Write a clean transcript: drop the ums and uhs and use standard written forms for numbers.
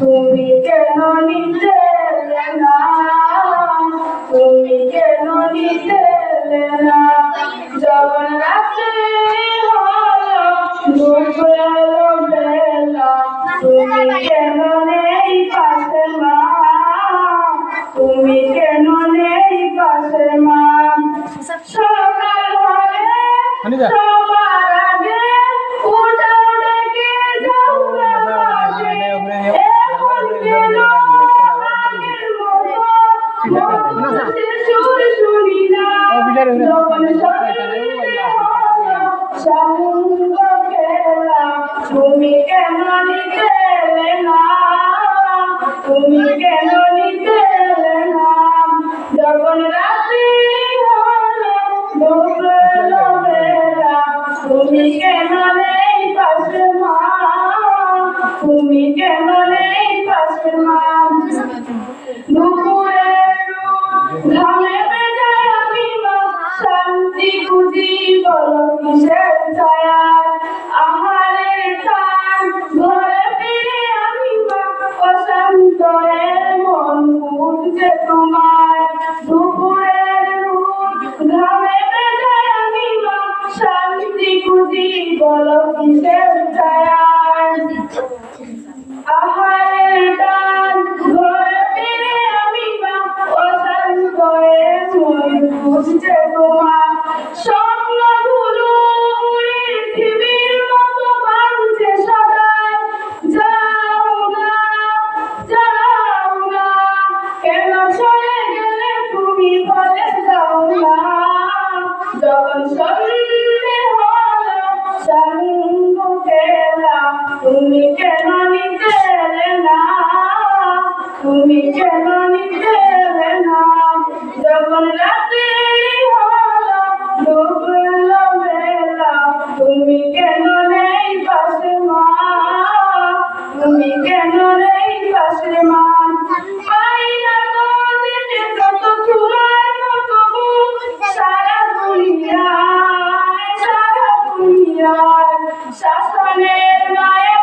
তুমি কেন নিতে এলে না, তুমি কেন নিতে এলে না, যখন রাত্রি হলো ডুবে এলো বেলা, তুমি কেন নেই পাশে মা, তুমি কেন নেই পাশে মা, সকাল হলে সবার আগে উঠে ডেকে যাও না মাঝে, এখন কেন আগের মতো সুর শুনি না, যখন সামুদ্র খেলা, তুমি কেন নিতে এলে না, তুমি কেন নিতে এলে না, যখন রাত্রি হলো ডুবে এলো বেলা, তুমি কেন নেই পাশে মা, তুমি কেন নেই পাশে মা, দুপুরের ঘামে ভেজায় আমি মা শান্তি খুঁজি বলো কিসের ছায়া, আহারের টান ঘরে ফিরে আমি মা অশান্ত মন খুঁজছে তোমার, দুপুরের ঘামে ভেজায় আমি মা শান্তি খুঁজি বলো কিসের ছায়া, আহারের টান ঘরে ফিরে আমি মা অশান্ত মন খুঁজছে তোমার, স্বপ্নগুলো উড়ে পৃথিবীর মতো ভাঙছে সদাই, যাও না যাও না, কেন চলে গেলে তুমি বলে যাও না, যখন সন্ধে হলো সাঙ্গ খেলা, তুমি কেন নিতে এলে না, তুমি কেন নিতে এলে না, যখন রাত্রি হলো ডুবে এলো বেলা, তুমি কেন নেই পাশে মা, তুমি কেন নেই পাশে মা, পাই না গো দেখে কত তোমার মতো মুখ সারা দুনিয়ায়, সারা দুনিয়ায়, শাসনের মায়া